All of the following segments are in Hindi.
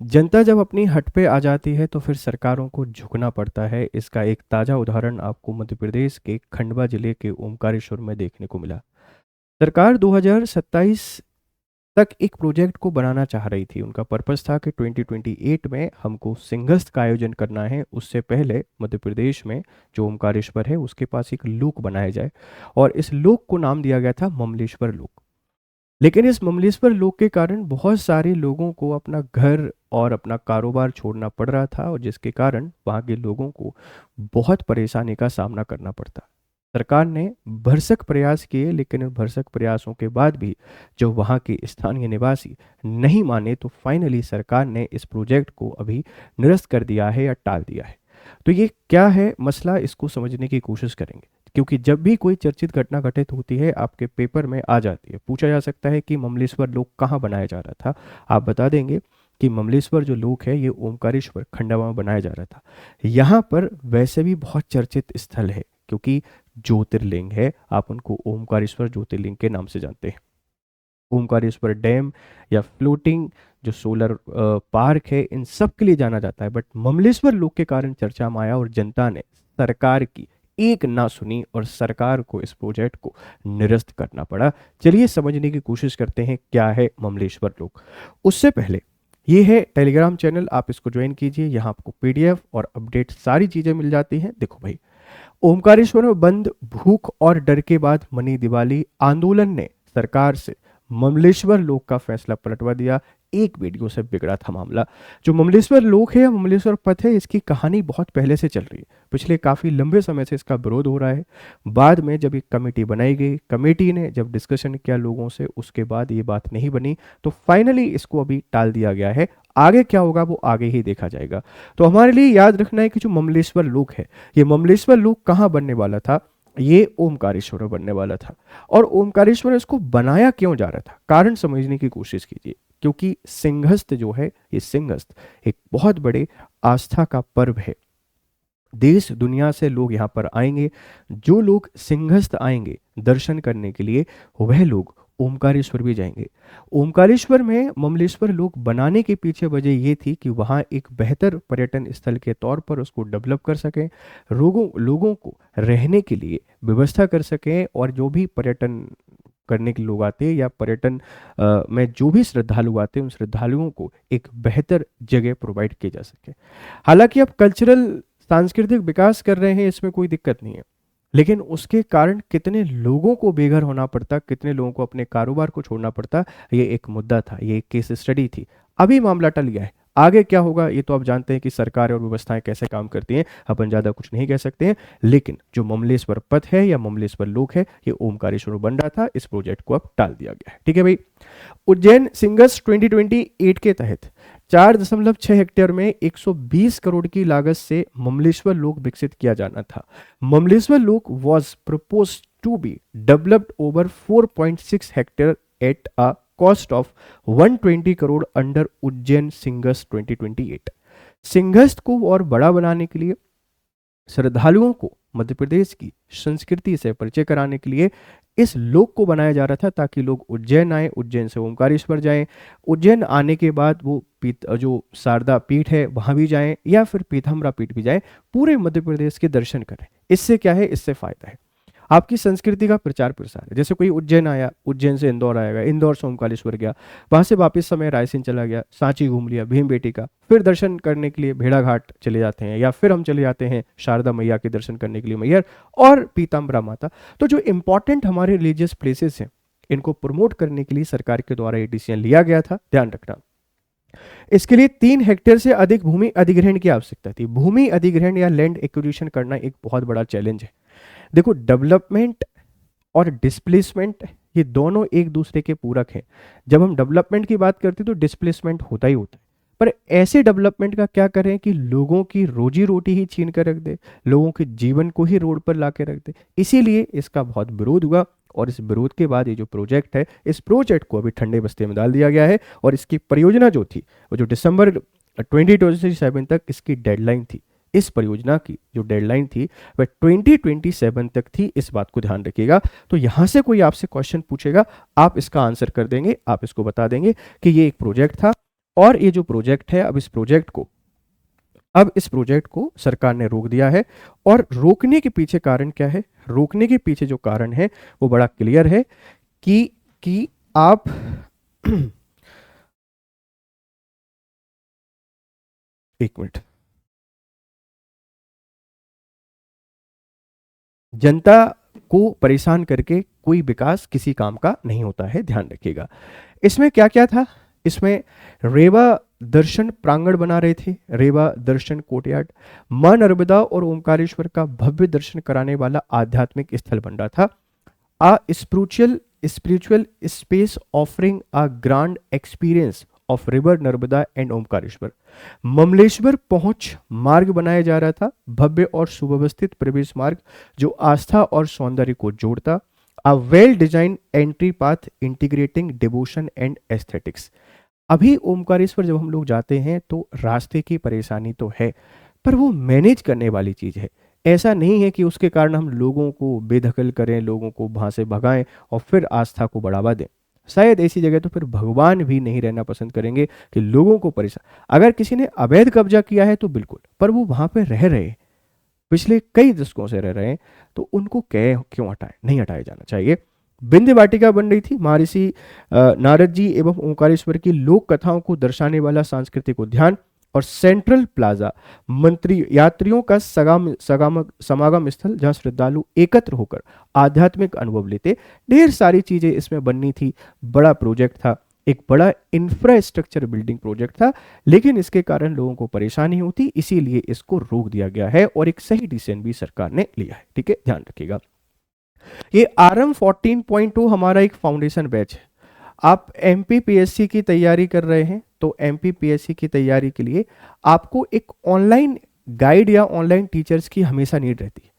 जनता जब अपनी हट पे आ जाती है तो फिर सरकारों को झुकना पड़ता है। इसका एक ताज़ा उदाहरण आपको मध्य प्रदेश के खंडवा जिले के ओमकारेश्वर में देखने को मिला। सरकार 2027 तक एक प्रोजेक्ट को बनाना चाह रही थी। उनका पर्पस था कि 2028 में हमको सिंहस्थ का आयोजन करना है। उससे पहले मध्य प्रदेश में जो ओमकारेश्वर है उसके पास एक लोक बनाया जाए, और इस लोक को नाम दिया गया था ममलेश्वर लोक। लेकिन इस ममलेश्वर लोक के कारण बहुत सारे लोगों को अपना घर और अपना कारोबार छोड़ना पड़ रहा था, और जिसके कारण वहाँ के लोगों को बहुत परेशानी का सामना करना पड़ता। सरकार ने भरसक प्रयास किए, लेकिन इन भरसक प्रयासों के बाद भी जो वहाँ के स्थानीय निवासी नहीं माने, तो फाइनली सरकार ने इस प्रोजेक्ट को अभी निरस्त कर दिया है या टाल दिया है। तो ये क्या है मसला, इसको समझने की कोशिश करेंगे। क्योंकि जब भी कोई चर्चित घटना घटित होती है आपके पेपर में आ जाती है, पूछा जा सकता है कि ममलेश्वर लोक कहाँ बनाया जा रहा था। आप बता देंगे कि ममलेश्वर जो लोक है ये ओमकारेश्वर खंडवा में बनाया जा रहा था। यहाँ पर वैसे भी बहुत चर्चित स्थल है, क्योंकि ज्योतिर्लिंग है। आप उनको ओमकारेश्वर ज्योतिर्लिंग के नाम से जानते हैं। ओमकारेश्वर डैम या फ्लोटिंग जो सोलर पार्क है, इन सब के लिए जाना जाता है। बट ममलेश्वर लोक के कारण चर्चा में आया और जनता ने सरकार की एक ना सुनी और सरकार को इस प्रोजेक्ट को निरस्त करना पड़ा। चलिए समझने की कोशिश करते हैं क्या है ममलेश्वर लोक। उससे पहले ये है टेलीग्राम चैनल, आप इसको ज्वाइन कीजिए। यहाँ आपको पीडीएफ और अपडेट सारी चीजें मिल जाती हैं। देखो भाई, ओमकारेश्वर में बंद भूख और डर के बाद मनी दिवाली आंदोलन ने सरकार से ममलेश्वर लोक का फैसला पलटवा दिया। एक वीडियो से बिगड़ा था मामला। जो ममलेश्वर लोक है या ममलेश्वर पथ है, इसकी कहानी बहुत पहले से चल रही है। पिछले काफी लंबे समय से इसका विरोध हो रहा है। बाद में जब एक कमेटी बनाई गई, कमेटी ने जब डिस्कशन किया लोगों से, उसके बाद ये बात नहीं बनी, तो फाइनली इसको अभी टाल दिया गया है। आगे क्या होगा वो आगे ही देखा जाएगा। तो हमारे लिए याद रखना है कि जो ममलेश्वर लोक है, ये ममलेश्वर लोक कहाँ बनने वाला था? ये ओमकारेश्वर में बनने वाला था। और ओमकारेश्वर इसको बनाया क्यों जा रहा था, कारण समझने की कोशिश कीजिए। क्योंकि सिंहस्थ जो है, ये सिंहस्थ एक बहुत बड़े आस्था का पर्व है। देश दुनिया से लोग यहाँ पर आएंगे। जो लोग सिंहस्थ आएंगे दर्शन करने के लिए, वह लोग ओमकारेश्वर भी जाएंगे। ओमकारेश्वर में ममलेश्वर लोक बनाने के पीछे वजह ये थी कि वहाँ एक बेहतर पर्यटन स्थल के तौर पर उसको डेवलप कर सकें, लोगों को रहने के लिए व्यवस्था कर सकें, और जो भी पर्यटन करने के लोग आते हैं या पर्यटन में जो भी श्रद्धालु आते हैं, उन श्रद्धालुओं को एक बेहतर जगह प्रोवाइड की जा सके। हालांकि अब कल्चरल सांस्कृतिक विकास कर रहे हैं, इसमें कोई दिक्कत नहीं है, लेकिन उसके कारण कितने लोगों को बेघर होना पड़ता, कितने लोगों को अपने कारोबार को छोड़ना पड़ता, ये एक मुद्दा था, ये एक केस स्टडी थी। अभी मामला टल गया है। आगे क्या होगा ये तो आप जानते हैं कि सरकार और व्यवस्थाएं कैसे काम करती हैं, अपन ज़्यादा कुछ नहीं कह सकते हैं। लेकिन जो ममलेश्वर पथ है या ममलेश्वर लोक है, ये ओमकारेश्वर बन रहा था, इस प्रोजेक्ट को अब टाल दिया गया है। ठीक है भाई। उज्जैन सिंगस 2028 के तहत 4.6 हेक्टेयर में 120 करोड़ की लागत से ममलेश्वर लोक विकसित किया जाना था। Mamleshwar Lok was propose to be developed over 4.6 hectare at a cost of 120 crore under Ujjain Simhastha 2028। Simhastha को और बड़ा बनाने के लिए, श्रद्धालुओं को मध्य प्रदेश की संस्कृति से परिचय कराने के लिए इस लोक को बनाया जा रहा था, ताकि लोग उज्जैन आए, उज्जैन से ओमकारेश्वर जाएं, उज्जैन आने के बाद वो जो शारदा पीठ है वहां भी जाएं, या फिर पीताम्बरा पीठ भी जाएं, पूरे मध्य प्रदेश के दर्शन करें। इससे क्या है, इससे फायदा है, आपकी संस्कृति का प्रचार प्रसार है। जैसे कोई उज्जैन आया, उज्जैन से इंदौर आएगा, इंदौर से ओमकारेश्वर गया, वहां से वापस समय रायसेन चला गया, सांची घूम लिया भीम बेटी का, फिर दर्शन करने के लिए भेड़ाघाट चले जाते हैं, या फिर हम चले जाते हैं शारदा मैया के दर्शन करने के लिए मैयर और पीताम्बरा माता। तो जो इंपॉर्टेंट हमारे रिलीजियस प्लेसेस हैं, इनको प्रमोट करने के लिए सरकार के द्वारा ये डिसीजन लिया गया था, ध्यान रखना। इसके लिए 3 हेक्टेयर से अधिक भूमि अधिग्रहण की आवश्यकता थी। भूमि अधिग्रहण या लैंड एक्विजिशन करना एक बहुत बड़ा चैलेंज है। देखो, डेवलपमेंट और डिस्प्लेसमेंट ये दोनों एक दूसरे के पूरक हैं। जब हम डेवलपमेंट की बात करते हैं तो डिस्प्लेसमेंट होता ही होता है, पर ऐसे डेवलपमेंट का क्या करें कि लोगों की रोजी रोटी ही छीन कर रख दे, लोगों के जीवन को ही रोड पर ला के रख दे। इसीलिए इसका बहुत विरोध हुआ, और इस विरोध के बाद ये जो प्रोजेक्ट है, इस प्रोजेक्ट को अभी ठंडे बस्ते में डाल दिया गया है। और इसकी परियोजना जो थी, वो जो दिसंबर 2027 तक इसकी डेडलाइन थी, इस परियोजना की जो डेडलाइन थी वह 2027 तक थी। इस बात को ध्यान रखिएगा। तो यहां से कोई आपसे क्वेश्चन पूछेगा, आप इसका आंसर कर देंगे, आप इसको बता देंगे कि ये एक प्रोजेक्ट था और ये जो प्रोजेक्ट है, अब इस प्रोजेक्ट को सरकार ने रोक दिया है। और रोकने के पीछे कारण क्या है? रोकने के पीछे जो कारण है वो बड़ा क्लियर है कि आप एक मिनट, जनता को परेशान करके कोई विकास किसी काम का नहीं होता है, ध्यान रखिएगा। इसमें क्या क्या था? इसमें रेवा दर्शन प्रांगण बना रहे थे, रेवा दर्शन कोर्टयार्ड, मां नर्मदा और ओमकारेश्वर का भव्य दर्शन कराने वाला आध्यात्मिक स्थल बन रहा था। A spiritual space offering a grand experience of river Narmada and Omkareshwar. Mamleshwar पहुंच मार्ग बनाया जा रहा था, भव्य और सुव्यवस्थित प्रवेश मार्ग जो आस्था और सौंदर्य को जोड़ता। A well design entry path integrating devotion and aesthetics. अभी ओमकारेश्वर जब हम लोग जाते हैं तो रास्ते की परेशानी तो है, पर वो मैनेज करने वाली चीज है। ऐसा नहीं है कि उसके कारण हम लोगों को बेदखल करें, लोगों को वहां से भगाएं और फिर आस्था को बढ़ावा दें। शायद ऐसी जगह तो फिर भगवान भी नहीं रहना पसंद करेंगे कि लोगों को परेशान। अगर किसी ने अवैध कब्जा किया है तो बिल्कुल, पर वो वहां पे रह रहे हैं, पिछले कई दशकों से रह रहे हैं, तो उनको क्यों हटाए? नहीं हटाया जाना चाहिए। विंध्य वाटिका बन रही थी, महर्षि नारद जी एवं ओंकारेश्वर की लोक कथाओं को दर्शाने वाला सांस्कृतिक उद्यान। और सेंट्रल प्लाजा मंत्री यात्रियों का समागम स्थल जहां श्रद्धालु एकत्र होकर आध्यात्मिक अनुभव लेते। ढेर सारी चीजें इसमें बननी थी, बड़ा प्रोजेक्ट था, एक बड़ा इंफ्रास्ट्रक्चर बिल्डिंग प्रोजेक्ट था, लेकिन इसके कारण लोगों को परेशानी होती, इसीलिए इसको रोक दिया गया है और एक सही डिसीजन भी सरकार ने लिया है। ठीक है, ध्यान रखिएगा। ये आरएम 14.2 हमारा एक फाउंडेशन बैच है। आप एमपीपीएससी की तैयारी कर रहे हैं तो एमपीपीएससी की तैयारी के लिए आपको एक ऑनलाइन गाइड या ऑनलाइन टीचर्स की हमेशा नीड रहती है।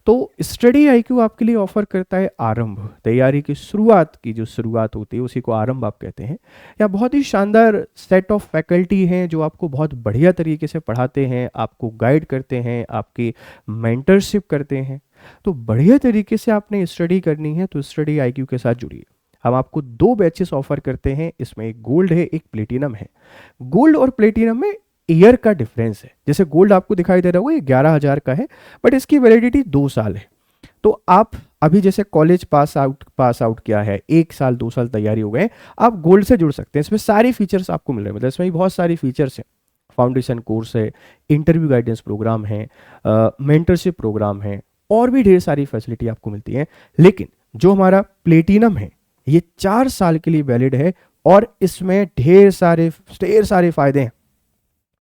तो स्टडी आईक्यू आपके लिए ऑफर करता है आरंभ, तैयारी की शुरुआत की जो शुरुआत होती है उसी को आरंभ आप कहते हैं। या बहुत ही शानदार सेट ऑफ फैकल्टी हैं जो आपको बहुत बढ़िया तरीके से पढ़ाते हैं, आपको गाइड करते हैं, आपकी मेंटरशिप करते हैं। तो बढ़िया तरीके से आपने स्टडी करनी है तो स्टडी आईक्यू के साथ जुड़िए। हम आपको 2 बैचेस ऑफर करते हैं, इसमें एक गोल्ड है, एक प्लेटिनम है। गोल्ड और प्लेटिनम में ईयर का डिफरेंस है। जैसे गोल्ड आपको दिखाई दे रहा होगा ये 11,000 का है, बट इसकी वैलिडिटी 2 साल है। तो आप अभी जैसे कॉलेज पास आउट किया है, 1 साल 2 साल तैयारी हो गए, आप गोल्ड से जुड़ सकते हैं। इसमें सारी फीचर्स आपको मिल रहे हैं, मतलब इसमें भी बहुत सारी फीचर्स हैं। फाउंडेशन कोर्स है, इंटरव्यू गाइडेंस प्रोग्राम है, मेंटरशिप प्रोग्राम है, और भी ढेर सारी फैसिलिटी आपको मिलती है। लेकिन जो हमारा प्लेटिनम है ये 4 साल के लिए वैलिड है और इसमें ढेर सारे फायदे हैं।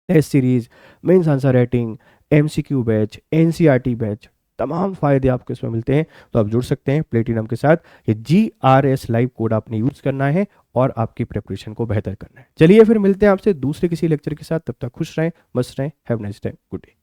Test series, mains answer writing, MCQ batch, NCERT batch, तमाम फायदे आपको इसमें मिलते हैं। तो आप जुड़ सकते हैं प्लेटिनम के साथ। ये GRS लाइव कोड आपने यूज करना है और आपकी प्रिपरेशन को बेहतर करना है। चलिए फिर मिलते हैं आपसे दूसरे किसी लेक्चर के साथ, तब तक खुश रहें, मस्त रहें, have nice time, good day.